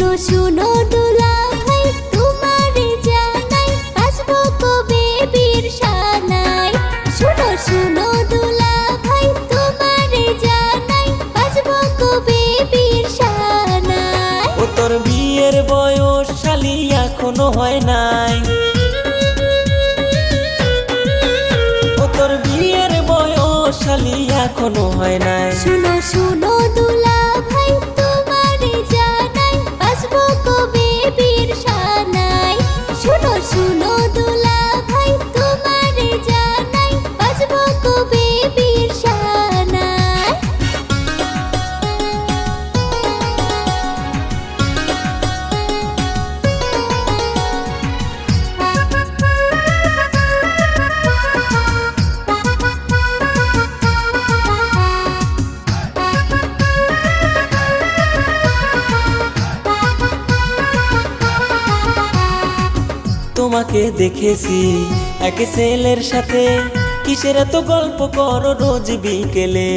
শুনো শুনো দুলা ভাই তোমারে জানাই আসবো কবে বীর সানাই। শুনো শুনো দুলা ভাই তোমারে জানাই আসবো কবে বীর সানাই। ও তোর বিয়ের বয়স শালি এখনো হয় নাই। ও তোর বিয়ের বয়স শালি এখনো হয় নাই। শুনো শুনো দুলা ভাই তোমারে জানাই আসবো কবে বীর সানাই। শুনো শুনো দুলা ভাই তোমারে জানাই আসবো কবে বীর সানাই। তোমাকে দেখেছি এক ছেলের সাথে, কিসের এত গল্প করো রোজ বিকেলে।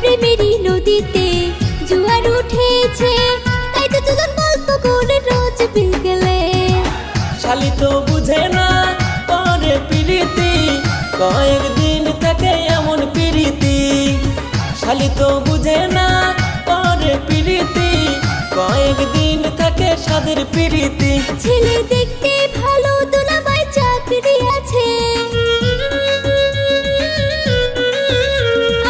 প্রেমেরই নদীতে জোয়ার উঠেছে, তাই তো তোদের গল্প করে রোজ বিকেলে। শালি তো বুঝে না করে প্রীতি, কয়েকদিন থাকে এমন প্রীতি। শালি তো বুঝে না করে প্রীতি, কয়েকদিন থাকে সাদের প্রীতি। ছেলে দেখতে ভালো দুলাভাই চাকরি আছে,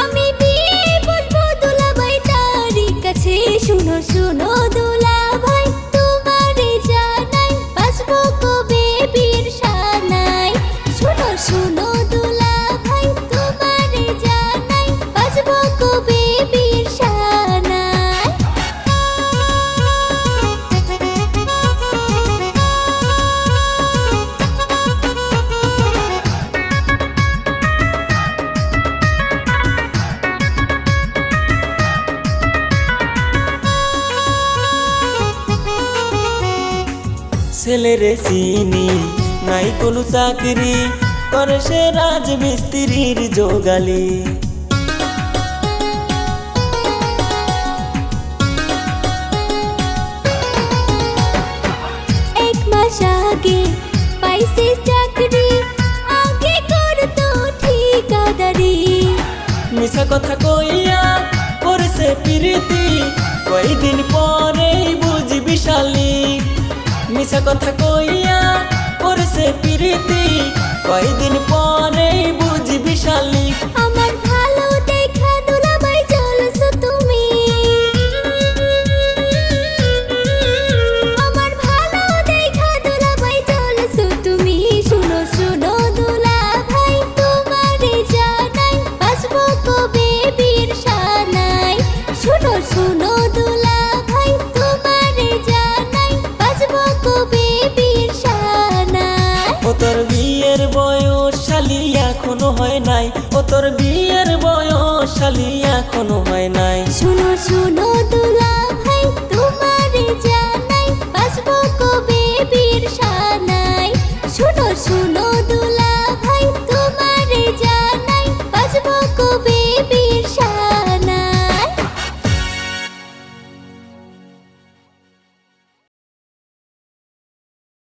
আমি বিয়ে বলবো দুলাভাই তারই কাছে। শুনো শুনো দুলাভাই তোমারে জানাই আসবো কবে বীর সানাই। শুনো শুনো দুলাভাই তোমারে জানাই আসবো কবে বীর সানাই। ছেলেরে চিনি নাই কোনো চাকরি, করে সে রাজমিস্ত্রির জোগালি। এক মাস আগে পাইছে চাকরি, আগে করতো ঠিকাদারি। মিছা কথা কইয়া করছে প্রীতি, কয়দিন পরেই বুঝবি শালি। মিছা কথা কইয়া করছে প্রীতি, কয়দিন পরেই বুঝবি শালি। আমার ভালো দেখা দুলাভাই চলছো তুমি, আমার ভালো দেখা দুলাভাই চলছো তুমি। শুনো শুনো দুলাভাই তোমারে জানাই আসবো কবে বীর সানাই। শুনো শুনো দুলাভাই তোমারে জানাই আসবো কবে বীর সানাই। ও তোর বিয়ের বয়স শালি এখনো হয় নাই। ও তোর বিয়ের বয়স শালি এখনো হয় নাই। শুনো শুনো দুলাভাই তোমারে জানাই আসবো কবে বীর সানাই। শুনো শুনো